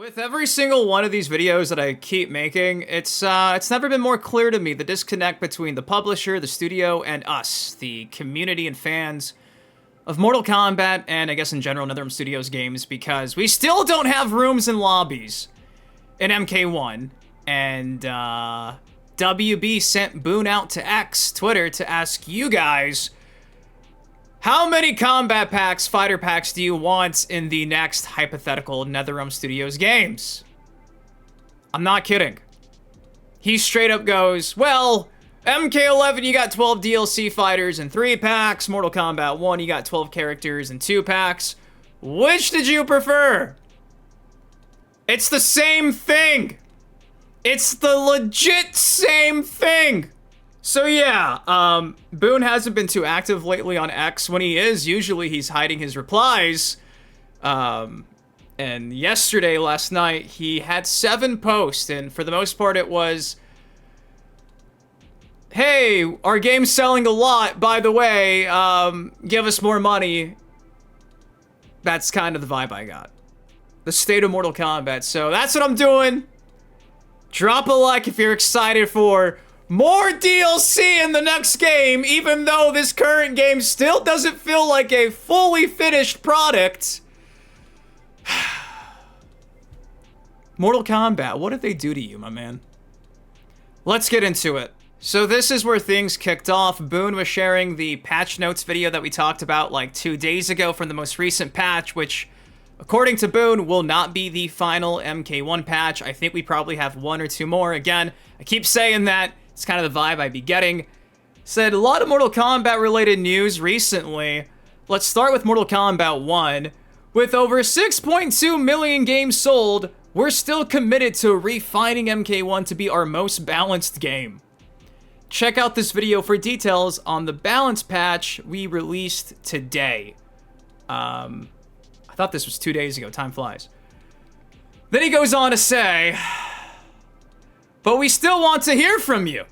With every single one of these videos that I keep making, it's never been more clear to me the disconnect between the publisher, the studio, and us, the community and fans of Mortal Kombat, and I guess in general NetherRealm Studios games, because we still don't have rooms and lobbies in MK1, and WB sent Boon out to X, Twitter, to ask you guys, how many combat packs, fighter packs do you want in the next hypothetical NetherRealm Studios games? I'm not kidding. He straight up goes, well, MK11 you got 12 DLC fighters and 3 packs, Mortal Kombat 1 you got 12 characters and 2 packs. Which did you prefer? It's the same thing. It's the legit same thing. So yeah, Boon hasn't been too active lately on X. When he is, usually he's hiding his replies. And last night, he had 7 posts, and for the most part it was, hey, our game's selling a lot, by the way, give us more money. That's kind of the vibe I got. The state of Mortal Kombat. So that's what I'm doing. Drop a like if you're excited for more DLC in the next game, even though this current game still doesn't feel like a fully finished product. Mortal Kombat, what did they do to you, my man? Let's get into it. So this is where things kicked off. Boon was sharing the patch notes video that we talked about like 2 days ago from the most recent patch, which, according to Boon, will not be the final MK1 patch. I think we probably have 1 or 2 more. Again, I keep saying that. It's kind of the vibe I'd be getting. Said a lot of Mortal Kombat related news recently. Let's start with Mortal Kombat 1. With over 6.2 million games sold, we're still committed to refining MK1 to be our most balanced game. Check out this video for details on the balance patch we released today. I thought this was 2 days ago, time flies. Then he goes on to say, but we still want to hear from you.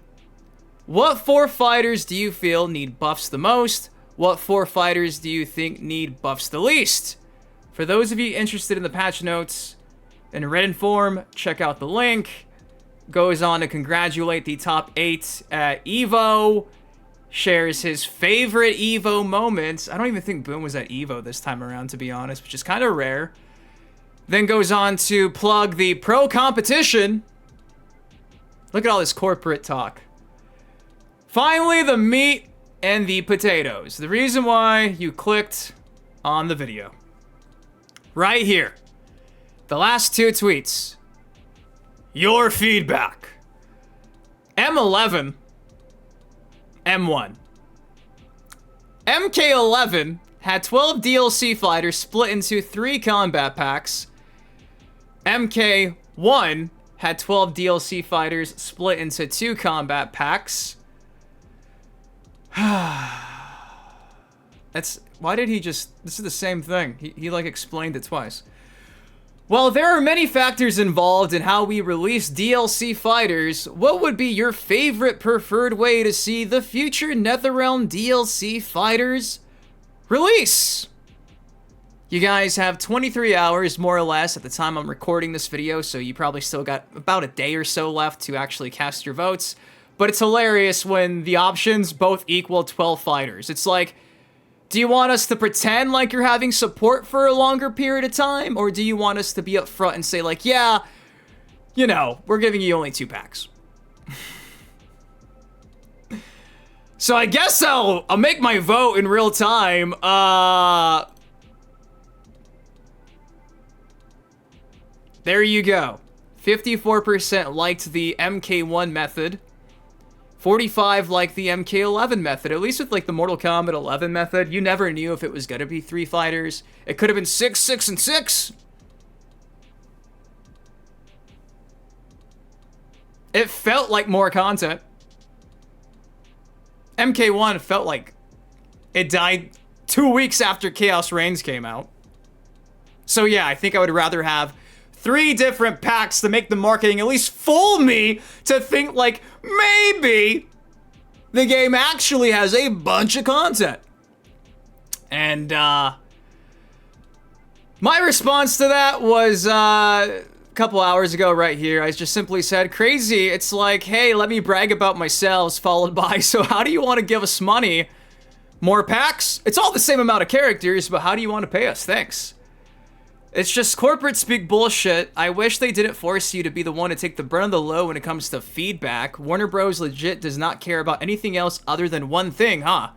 What 4 fighters do you feel need buffs the most? What 4 fighters do you think need buffs the least? For those of you interested in the patch notes in written form, check out the link. Goes on to congratulate the top 8 at EVO. Shares his favorite EVO moments. I don't even think Boon was at EVO this time around, to be honest, which is kind of rare. Then goes on to plug the pro competition. Look at all this corporate talk. Finally, the meat and the potatoes. The reason why you clicked on the video. Right here. The last 2 tweets. Your feedback. M11. M1. MK11 had 12 DLC fighters split into 3 combat packs. MK1 had 12 DLC fighters split into 2 combat packs. Why did he just, this is the same thing. He like explained it twice. While there are many factors involved in how we release DLC fighters, what would be your favorite preferred way to see the future NetherRealm DLC fighters release? You guys have 23 hours, more or less, at the time I'm recording this video, so you probably still got about a day or so left to actually cast your votes. But it's hilarious when the options both equal 12 fighters. It's like, do you want us to pretend like you're having support for a longer period of time? Or do you want us to be upfront and say like, yeah, you know, we're giving you only 2 packs. So I guess I'll make my vote in real time. There you go. 54% liked the MK1 method. 45 liked the MK11 method. At least with like the Mortal Kombat 11 method, you never knew if it was gonna be 3 fighters. It could have been 6, 6, and 6. It felt like more content. MK1 felt like it died 2 weeks after Chaos Reigns came out. So yeah, I think I would rather have 3 different packs to make the marketing at least fool me to think like maybe the game actually has a bunch of content. And my response to that was couple hours ago right here, I just simply said, crazy, it's like, hey, let me brag about myself, followed by, so how do you want to give us money? More packs? It's all the same amount of characters, but how do you want to pay us? Thanks. It's just corporate speak bullshit. I wish they didn't force you to be the one to take the brunt of the load when it comes to feedback. Warner Bros. Legit does not care about anything else other than one thing, huh?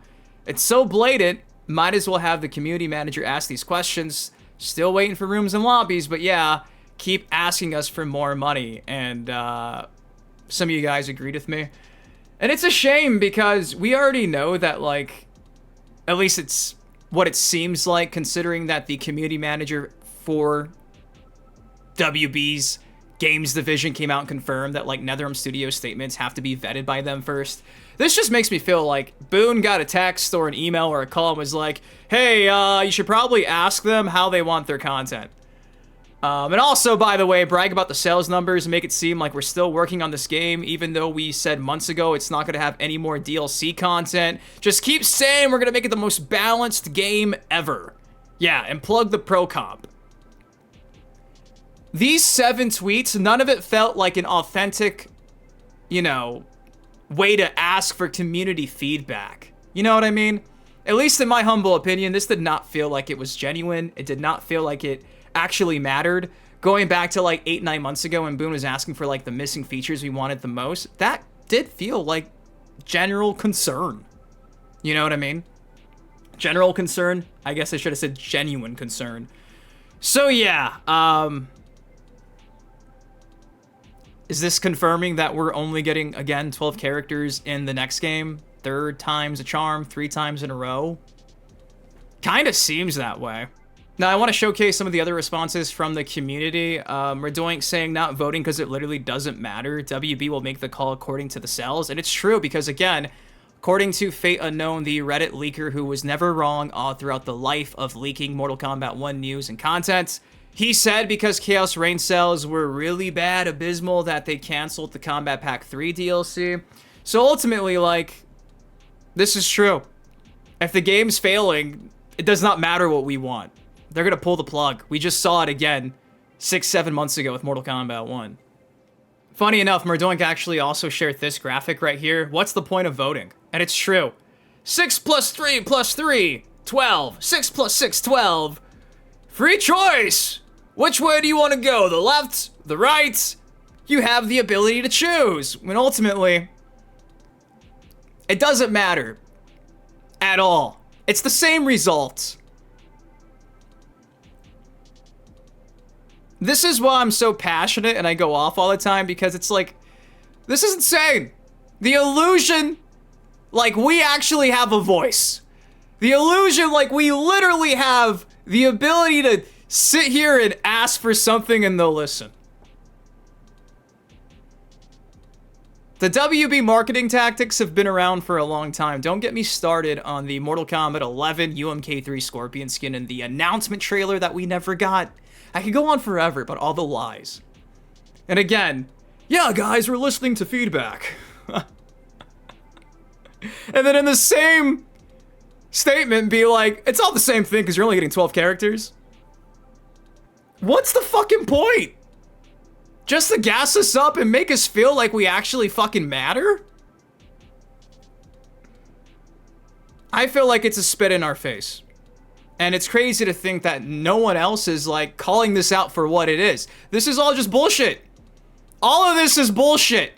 It's so blatant, might as well have the community manager ask these questions. Still waiting for rooms and lobbies, but yeah, keep asking us for more money. And some of you guys agreed with me. And it's a shame because we already know that, like, at least it's what it seems like, considering that the community manager for WB's games division came out and confirmed that, like, NetherRealm Studios statements have to be vetted by them first. This just makes me feel like Boon got a text or an email or a call and was like, hey, you should probably ask them how they want their content. And also, by the way, brag about the sales numbers and make it seem like we're still working on this game, even though we said months ago it's not going to have any more DLC content. Just keep saying we're going to make it the most balanced game ever. Yeah, and plug the pro comp. These 7 tweets, none of it felt like an authentic, you know, way to ask for community feedback. You know what I mean? At least in my humble opinion, this did not feel like it was genuine. It did not feel like it actually mattered. Going back to like 8-9 months ago when Boon was asking for like the missing features we wanted the most, that did feel like general concern. You know what I mean? General concern? I guess I should have said genuine concern. So yeah, is this confirming that we're only getting, again, 12 characters in the next game? 3rd time's a charm, 3 times in a row? Kinda seems that way. Now, I want to showcase some of the other responses from the community. Redoink saying not voting because it literally doesn't matter. WB will make the call according to the sales. And it's true because, again, according to Fate Unknown, the Reddit leaker who was never wrong all throughout the life of leaking Mortal Kombat 1 news and content, he said because Chaos Reign sales were really bad, abysmal, that they canceled the Combat Pack 3 DLC. So ultimately, like, this is true. If the game's failing, it does not matter what we want. They're gonna pull the plug. We just saw it again 6-7 months ago with Mortal Kombat 1. Funny enough, Merdoink actually also shared this graphic right here. What's the point of voting? And it's true. 6 plus 3 plus 3, 12. 6 plus 6, 12. Free choice! Which way do you want to go? The left? The right? You have the ability to choose. When ultimately, it doesn't matter at all. It's the same result. This is why I'm so passionate and I go off all the time, because it's like, this is insane. The illusion, like, we actually have a voice. The illusion, like, we literally have the ability to sit here and ask for something and they'll listen. The WB marketing tactics have been around for a long time. Don't get me started on the Mortal Kombat 11 UMK3 Scorpion skin and the announcement trailer that we never got. I could go on forever, but all the lies. And again, yeah, guys, we're listening to feedback. And then in the same statement, be like, it's all the same thing because you're only getting 12 characters. What's the fucking point? Just to gas us up and make us feel like we actually fucking matter? I feel like it's a spit in our face. And it's crazy to think that no one else is, like, calling this out for what it is. This is all just bullshit. All of this is bullshit.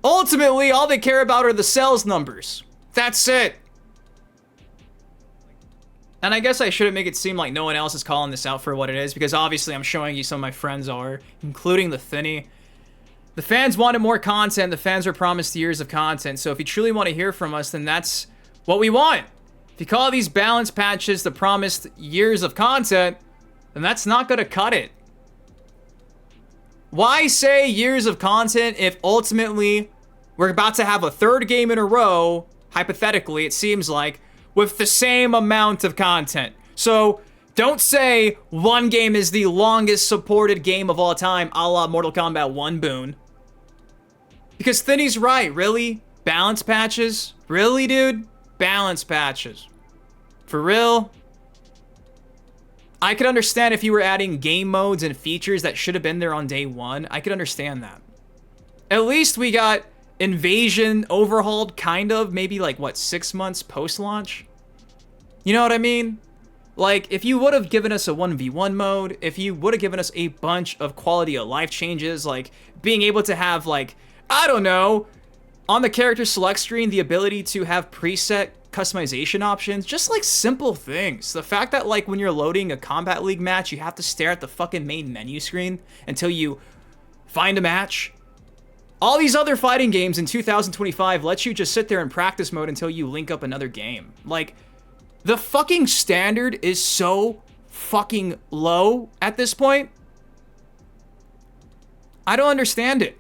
Ultimately, all they care about are the sales numbers. That's it. And I guess I shouldn't make it seem like no one else is calling this out for what it is, because obviously I'm showing you some of my friends are, including the Thinny. The fans wanted more content. The fans were promised years of content. So if you truly want to hear from us, then that's what we want. If you call these balance patches the promised years of content, then that's not going to cut it. Why say years of content if ultimately we're about to have a 3rd game in a row, hypothetically, it seems like, with the same amount of content? So don't say one game is the longest supported game of all time, a la Mortal Kombat 1 Boon. Because Thinny's right, really? Balance patches? Really, dude? Balance patches. For real? I could understand if you were adding game modes and features that should have been there on day one. I could understand that. At least we got Invasion overhauled, kind of, maybe like, what, 6 months post-launch? You know what I mean? Like, if you would have given us a 1v1 mode, if you would have given us a bunch of quality of life changes, like being able to have, like, I don't know, on the character select screen, the ability to have preset customization options, just like simple things. The fact that, like, when you're loading a Combat League match, you have to stare at the fucking main menu screen until you find a match. All these other fighting games in 2025 let you just sit there in practice mode until you link up another game. Like, the fucking standard is so fucking low at this point. I don't understand it.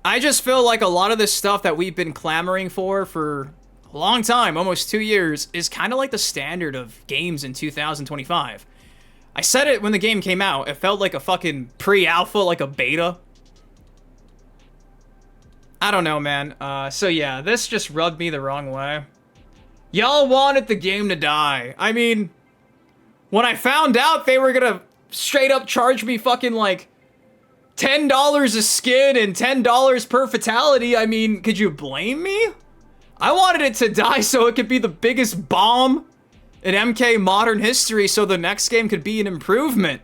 I just feel like a lot of this stuff that we've been clamoring for a long time, almost 2 years, is kind of like the standard of games in 2025. I said it when the game came out. It felt like a fucking pre-alpha, like a beta. I don't know, man. So yeah, this just rubbed me the wrong way. Y'all wanted the game to die. I mean, when I found out they were gonna straight up charge me fucking like $10 a skin and $10 per fatality, I mean, could you blame me? I wanted it to die so it could be the biggest bomb in MK modern history so the next game could be an improvement.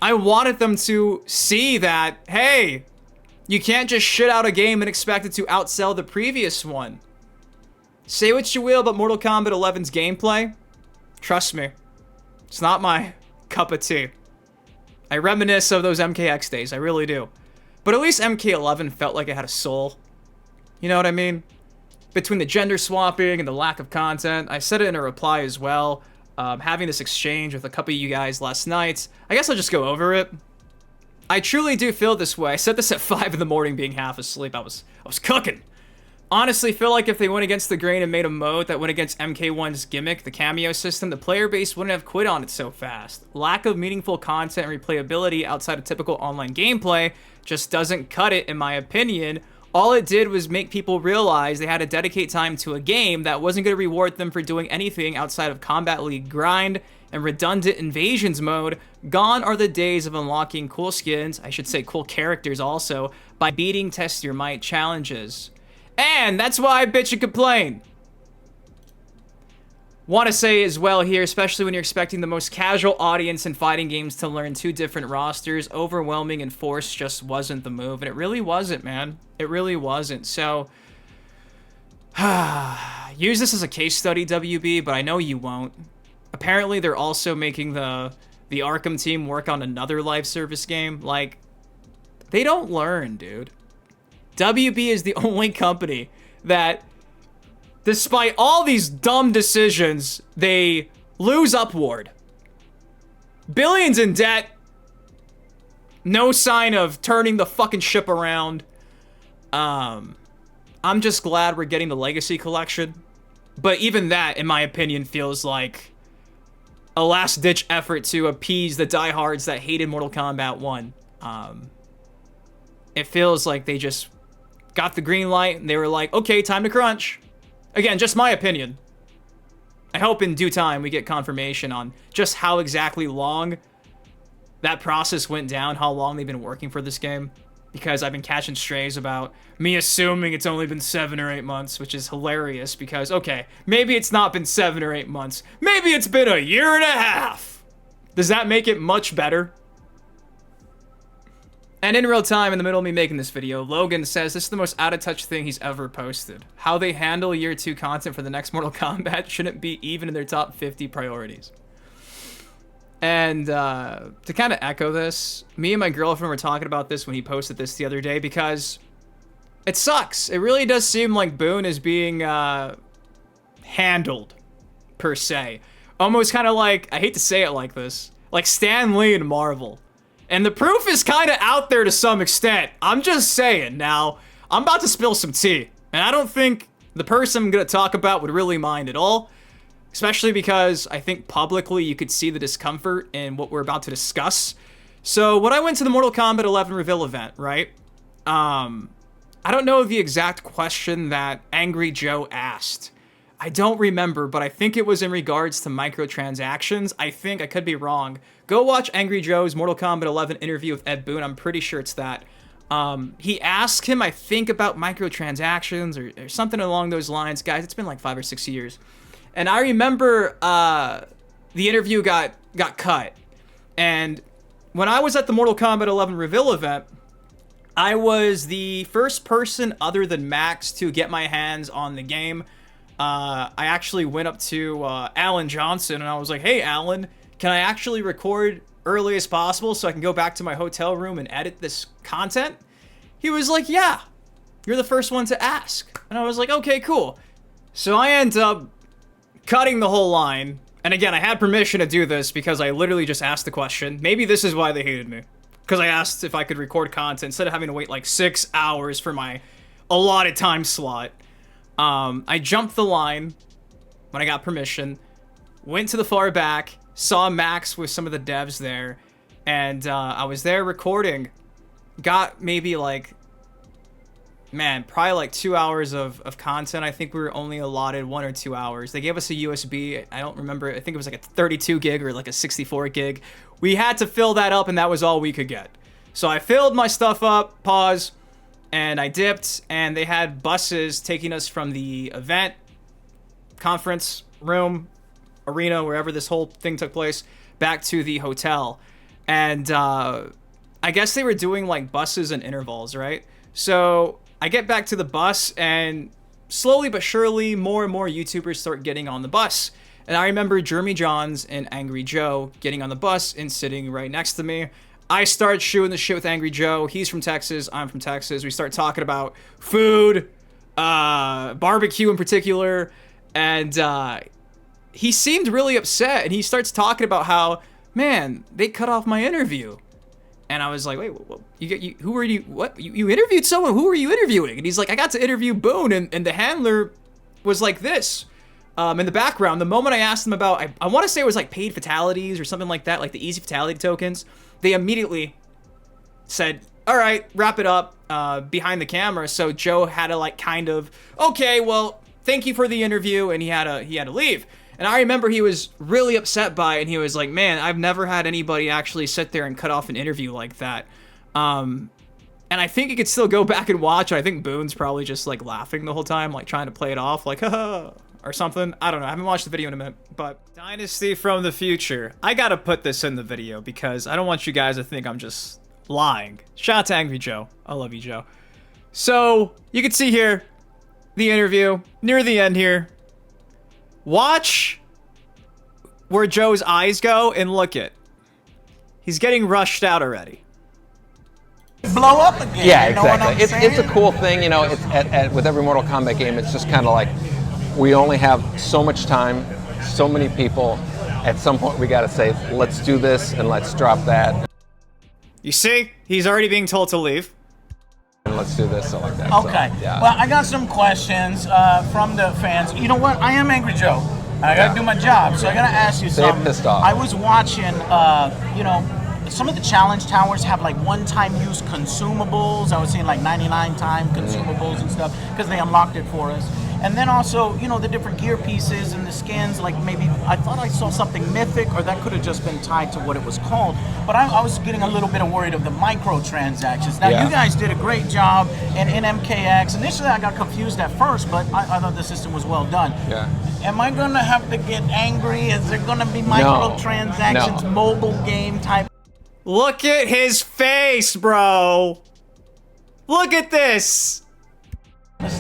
I wanted them to see that, hey, you can't just shit out a game and expect it to outsell the previous one. Say what you will about Mortal Kombat 11's gameplay. Trust me, it's not my cup of tea. I reminisce of those MKX days, I really do. But at least MK11 felt like it had a soul. You know what I mean? Between the gender swapping and the lack of content, I said it in a reply as well. Having this exchange with a couple of you guys last night, I guess I'll just go over it. I truly do feel this way. I said this at 5 in the morning being half asleep. I was cooking. Honestly, feel like if they went against the grain and made a mode that went against MK1's gimmick, the cameo system, the player base wouldn't have quit on it so fast. Lack of meaningful content and replayability outside of typical online gameplay just doesn't cut it, in my opinion. All it did was make people realize they had to dedicate time to a game that wasn't going to reward them for doing anything outside of Combat League grind and redundant invasions mode. Gone are the days of unlocking cool skins, I should say cool characters also, by beating Test Your Might challenges. And that's why I bitch and complain. Want to say as well here, especially when you're expecting the most casual audience in fighting games to learn 2 different rosters, overwhelming and forced just wasn't the move. And it really wasn't, man. It really wasn't. So, use this as a case study, WB, but I know you won't. Apparently, they're also making the Arkham team work on another live service game. Like, they don't learn, dude. WB is the only company that, despite all these dumb decisions, they lose upward. Billions in debt. No sign of turning the fucking ship around. I'm just glad we're getting the Legacy Collection. But even that, in my opinion, feels like a last-ditch effort to appease the diehards that hated Mortal Kombat 1. It feels like they just got the green light and they were like, okay, time to crunch. Again, just my opinion. I hope in due time we get confirmation on just how exactly long that process went down, how long they've been working for this game. Because I've been catching strays about me assuming it's only been 7 or 8 months, which is hilarious because, okay, maybe it's not been 7 or 8 months. Maybe it's been a year and a half. Does that make it much better? And in real time, in the middle of me making this video, Logan says this is the most out-of-touch thing he's ever posted. How they handle Year 2 content for the next Mortal Kombat shouldn't be even in their top 50 priorities. And to kind of echo this, me and my girlfriend were talking about this when he posted this the other day because it sucks. It really does seem like Boon is being handled, per se. Almost kind of like, I hate to say it like this, like Stan Lee in Marvel. And the proof is kind of out there to some extent. I'm just saying. Now, I'm about to spill some tea. And I don't think the person I'm going to talk about would really mind at all. Especially because I think publicly you could see the discomfort in what we're about to discuss. So when I went to the Mortal Kombat 11 reveal event, right? I don't know the exact question that Angry Joe asked. I don't remember, but I think it was in regards to microtransactions. I think, I could be wrong. Go watch Angry Joe's Mortal Kombat 11 interview with Ed Boon. I'm pretty sure it's that. He asked him, I think, about microtransactions or something along those lines. Guys, it's been like 5 or 6 years. And I remember the interview got cut. And when I was at the Mortal Kombat 11 reveal event, I was the first person other than Max to get my hands on the game. I actually went up to Alan Johnson and I was like, hey, Alan, can I actually record early as possible so I can go back to my hotel room and edit this content? He was like, yeah, you're the first one to ask. And I was like, okay, cool. So I end up cutting the whole line. And again, I had permission to do this because I literally just asked the question. Maybe this is why they hated me. Because I asked if I could record content instead of having to wait like 6 hours for my allotted time slot. I jumped the line when I got permission, went to the far back, saw Max with some of the devs there, and I was there recording. Got maybe like, man, probably like 2 hours of content. I think we were only allotted 1 or 2 hours. They gave us a USB. I don't remember. I think it was like a 32 gig or like a 64 gig. We had to fill that up, and that was all we could get. So I filled my stuff up, pause, and I dipped, and they had buses taking us from the event, conference room, arena, wherever this whole thing took place, back to the hotel. And I guess they were doing like buses and intervals, right? So I get back to the bus, and slowly but surely, more and more YouTubers start getting on the bus. And I remember Jeremy Johns and Angry Joe getting on the bus and sitting right next to me. I start shooting the shit with Angry Joe. He's from Texas. I'm from Texas. We start talking about food, barbecue in particular. And he seemed really upset. And he starts talking about how, man, they cut off my interview. And I was like, wait, who were you? What? You interviewed someone? Who were you interviewing? And he's like, I got to interview Boon. And the handler was like this. In the background, the moment I asked them about, I want to say it was like paid fatalities or something like that, like the easy fatality tokens, they immediately said, all right, wrap it up behind the camera. So Joe had to like kind of, okay, well, thank you for the interview, and he had to leave. And I remember he was really upset by it, and he was like, man, I've never had anybody actually sit there and cut off an interview like that. And I think you could still go back and watch. I think Boon's probably just like laughing the whole time, like trying to play it off, like, haha, or something. I don't know. I haven't watched the video in a minute, but Dynasty from the future. I gotta put this in the video because I don't want you guys to think I'm just lying. Shout out to Angry Joe. I love you, Joe. So you can see here the interview near the end here. Watch where Joe's eyes go and look it. He's getting rushed out already. Blow up again. Yeah, you know exactly. It's a cool thing, you know. It's with every Mortal Kombat game, it's just kind of like we only have so much time, so many people. At some point, we got to say, let's do this and let's drop that. You see, he's already being told to leave. And let's do this, so like that. Okay. So, yeah. Well, I got some questions from the fans. You know what? I am Angry Joe. I got to do my job, so I got to ask you something. Pissed off. I was watching, you know, some of the challenge towers have like one-time use consumables. I was seeing like 99-time consumables and stuff because they unlocked it for us. And then also, you know, the different gear pieces and the skins, like maybe, I thought I saw something mythic, or that could have just been tied to what it was called. But I was getting a little bit worried of the microtransactions. Now, you guys did a great job in MKX. Initially, I got confused at first, but I thought the system was well done. Yeah. Am I going to have to get angry? Is there going to be microtransactions, mobile game type? Look at his face, bro. Look at this.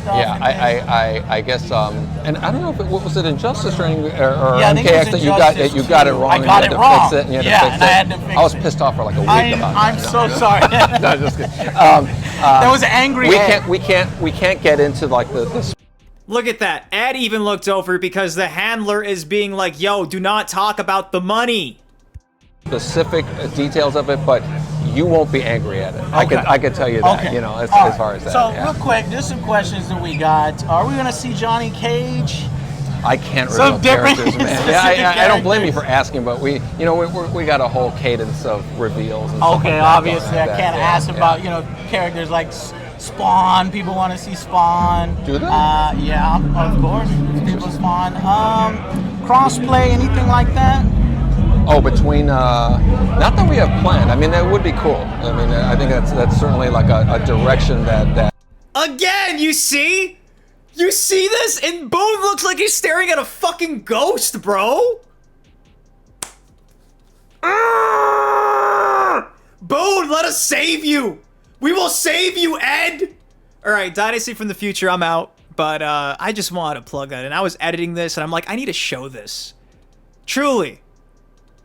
Yeah, I guess, and I don't know if what was it, Injustice or yeah, MKX that you got it wrong. I got it wrong. Fix it, and you yeah, had to fix and I had to fix it. I was pissed off for like a week about I'm that. so sorry. No, just kidding. That was an angry. We can't get into like the. Look at that. Ed even looked over because the handler is being like, yo, do not talk about the money. Specific details of it, but you won't be angry at it. Okay. I could tell you that, you know, as far as that. So real quick, there's some questions that we got. Are we gonna see Johnny Cage? I can't Some reveal different characters, man. specific I don't blame you characters. for asking, but we got a whole cadence of reveals. And stuff Okay, like that obviously going I like can't that. ask about, you know, characters like Spawn, people want to see Spawn. Do they? Yeah, of course. People Spawn. Crossplay, anything like that? Oh, between not that we have planned. I mean, that would be cool. I mean, I think that's certainly like a direction that. Again, you see? You see this? And Boon looks like he's staring at a fucking ghost, bro. Boon, let us save you. We will save you, Ed. All right, Dynasty from the future, I'm out. But I just wanted to plug that in. I was editing this, and I'm like, I need to show this. Truly.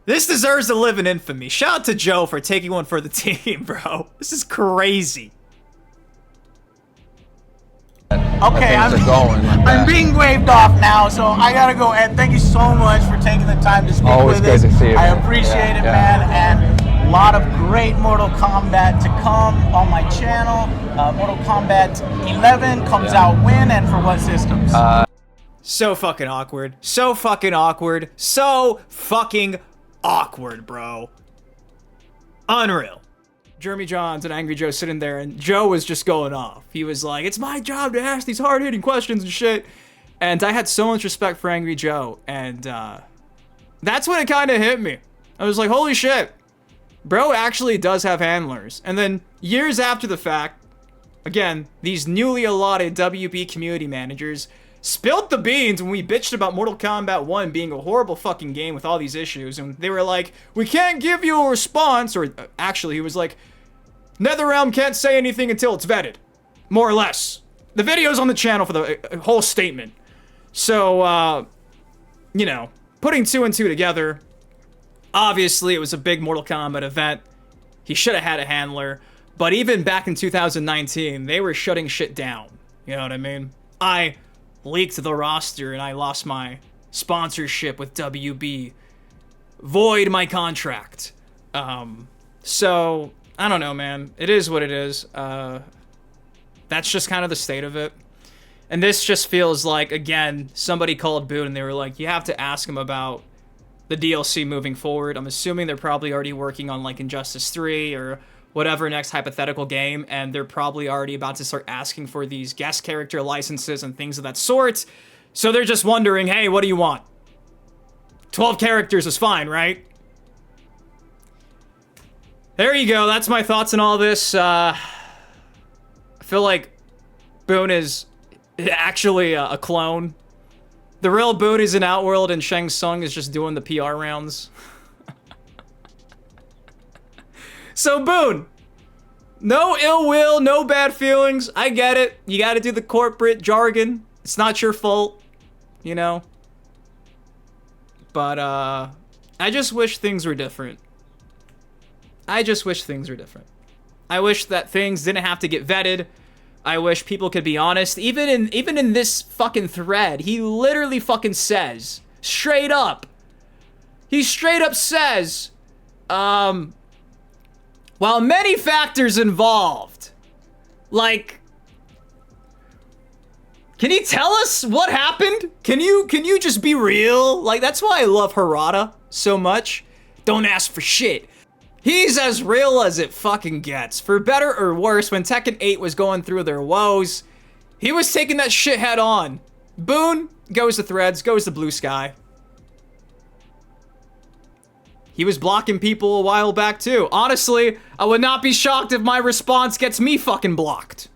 This deserves to live in infamy. Shout out to Joe for taking one for the team, bro. This is crazy. Okay, I'm being waved off now, so I gotta go. Ed, thank you so much for taking the time to speak Always with us. great to see you, I man. appreciate it, Yeah. man, and a lot of great Mortal Kombat to come on my channel. Mortal Kombat 11 comes out when and for what systems? So fucking awkward. So fucking awkward. So fucking awkward, bro. Unreal. Jeremy Johns and Angry Joe sitting there, and Joe was just going off. He was like, it's my job to ask these hard-hitting questions and shit. And I had so much respect for Angry Joe, and that's when it kind of hit me. I was like, holy shit. Bro actually does have handlers. And then years after the fact, again, these newly allotted WB community managers spilled the beans when we bitched about Mortal Kombat 1 being a horrible fucking game with all these issues, and they were like, we can't give you a response, or actually he was like, NetherRealm can't say anything until it's vetted, more or less. The video's on the channel for the whole statement. So, you know, putting two and two together, obviously it was a big Mortal Kombat event. He should have had a handler, but even back in 2019, they were shutting shit down. You know what I mean? I leaked the roster and I lost my sponsorship with WB. Void my contract. So, I don't know, man. It is what it is. That's just kind of the state of it. And this just feels like, again, somebody called Boon and they were like, you have to ask him about the DLC moving forward. I'm assuming they're probably already working on like Injustice 3 or whatever next hypothetical game, and they're probably already about to start asking for these guest character licenses and things of that sort. So they're just wondering, hey, what do you want? 12 characters is fine, right? There you go. That's my thoughts on all this. I feel like Boon is actually a clone. The real Boon is in Outworld, and Shang Tsung is just doing the PR rounds. So, Boon, no ill will, no bad feelings. I get it. You gotta do the corporate jargon. It's not your fault, you know? But, I just wish things were different. I just wish things were different. I wish that things didn't have to get vetted. I wish people could be honest. Even in this fucking thread, he literally fucking says, straight up, he straight up says, while many factors involved, like, can you tell us what happened? Can you just be real? Like, that's why I love Harada so much. Don't ask for shit. He's as real as it fucking gets. For better or worse, when Tekken 8 was going through their woes, he was taking that shit head on. Boon goes to Threads, goes to Blue Sky. He was blocking people a while back too. Honestly, I would not be shocked if my response gets me fucking blocked.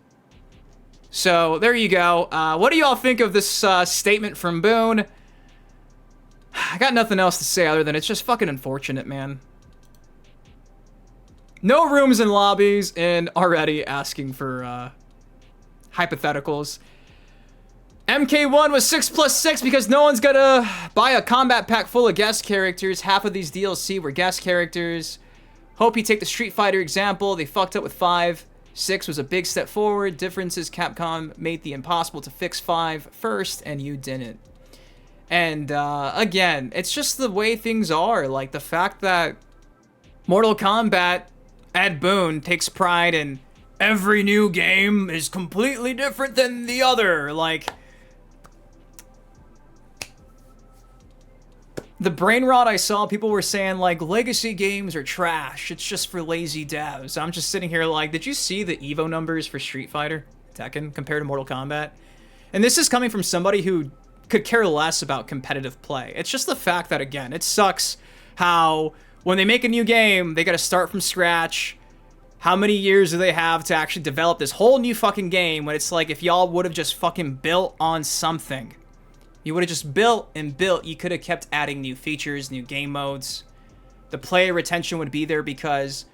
So, there you go. What do y'all think of this statement from Boon? I got nothing else to say other than it's just fucking unfortunate, man. No rooms and lobbies, and already asking for hypotheticals. MK1 was 6+6 because no one's gonna buy a combat pack full of guest characters. Half of these DLC were guest characters. Hope you take the Street Fighter example. They fucked up with 5. 6 was a big step forward. Difference is Capcom made the impossible to fix 5 first, and you didn't. And again, it's just the way things are. Like the fact that Mortal Kombat, Ed Boon takes pride in every new game is completely different than the other. Like, the brain rot I saw, people were saying, like, legacy games are trash. It's just for lazy devs. I'm just sitting here like, did you see the Evo numbers for Street Fighter, Tekken, compared to Mortal Kombat? And this is coming from somebody who could care less about competitive play. It's just the fact that, again, it sucks how when they make a new game, they gotta start from scratch. How many years do they have to actually develop this whole new fucking game when it's like, if y'all would have just fucking built on something. You would have just built and built. You could have kept adding new features, new game modes. The player retention would be there because,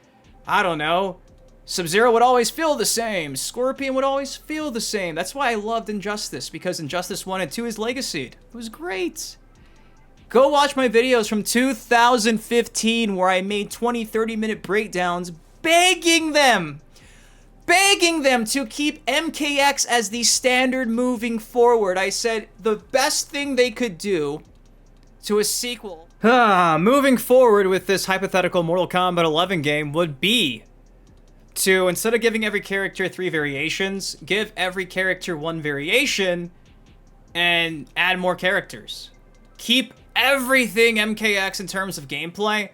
I don't know, Sub-Zero would always feel the same. Scorpion would always feel the same. That's why I loved Injustice, because Injustice 1 and 2 is legacied. It was great. Go watch my videos from 2015 where I made 20, 30-minute breakdowns begging them to keep MKX as the standard moving forward. I said the best thing they could do to a sequel moving forward with this hypothetical Mortal Kombat 11 game would be to, instead of giving every character 3 variations, give every character 1 variation and add more characters. Keep everything MKX in terms of gameplay.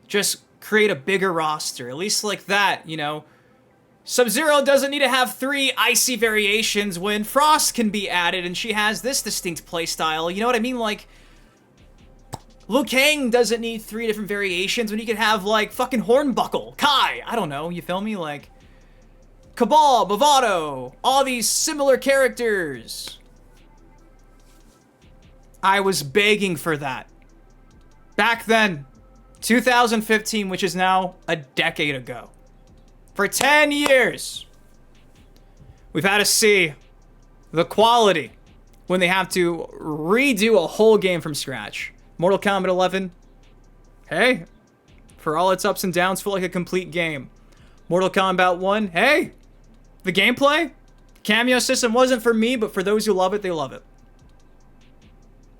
Just create a bigger roster. At least like that, you know. Sub-Zero doesn't need to have 3 icy variations when Frost can be added and she has this distinct playstyle. You know what I mean? Like, Liu Kang doesn't need 3 different variations when you could have, like, fucking Hornbuckle, Kai, I don't know, you feel me? Like, Cabal, Bravado, all these similar characters. I was begging for that. Back then, 2015, which is now a decade ago. For 10 years, we've had to see the quality when they have to redo a whole game from scratch. Mortal Kombat 11, hey, for all its ups and downs, feel like a complete game. Mortal Kombat 1, hey, the gameplay, cameo system wasn't for me, but for those who love it, they love it.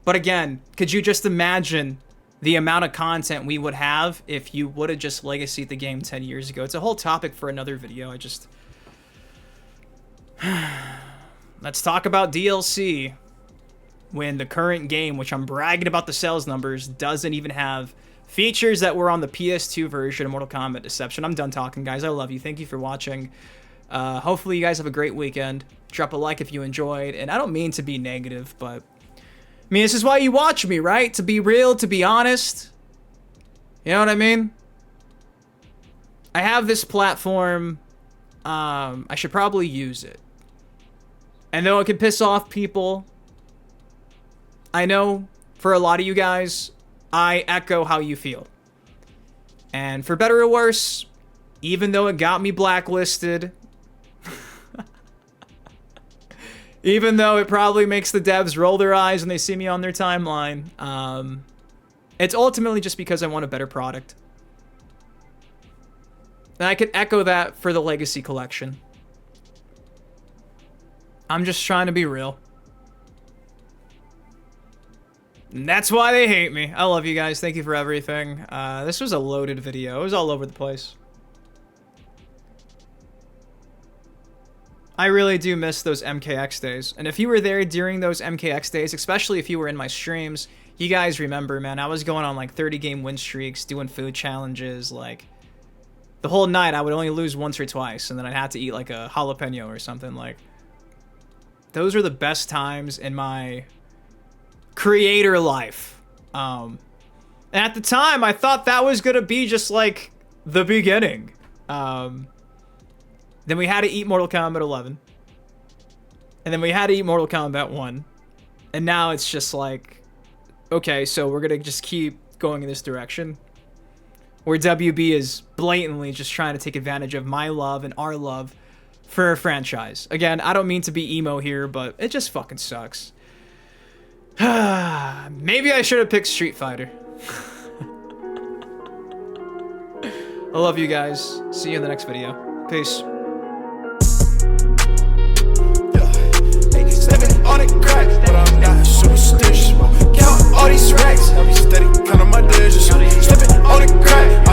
But again, could you just imagine the amount of content we would have if you would have just legacied the game 10 years ago? It's a whole topic for another video. Let's talk about DLC when the current game, which I'm bragging about the sales numbers, doesn't even have features that were on the PS2 version of Mortal Kombat Deception. I'm done talking, guys. I love you. Thank you for watching. Hopefully you guys have a great weekend. Drop a like if you enjoyed. And I don't mean to be negative, but I mean, this is why you watch me, right? To be real, to be honest. You know what I mean? I have this platform. I should probably use it. And though it can piss off people, I know for a lot of you guys, I echo how you feel. And for better or worse, even though it got me blacklisted, even though it probably makes the devs roll their eyes when they see me on their timeline, it's ultimately just because I want a better product. And I could echo that for the Legacy Collection. I'm just trying to be real. And that's why they hate me. I love you guys. Thank you for everything. This was a loaded video. It was all over the place. I really do miss those MKX days. And if you were there during those MKX days, especially if you were in my streams, you guys remember, man, I was going on like 30-game win streaks, doing food challenges, like the whole night I would only lose once or twice, and then I'd have to eat like a jalapeno or something. Like, those are the best times in my creator life. And at the time, I thought that was gonna be just like the beginning. Then we had to eat Mortal Kombat 11. And then we had to eat Mortal Kombat 1. And now it's just like, okay, so we're gonna just keep going in this direction. Where WB is blatantly just trying to take advantage of my love and our love for a franchise. Again, I don't mean to be emo here, but it just fucking sucks. Maybe I should have picked Street Fighter. I love you guys. See you in the next video. Peace. On it crack, but I'm not superstitious. Count all these racks, I be steady, count on my digits. Slipping on the crack.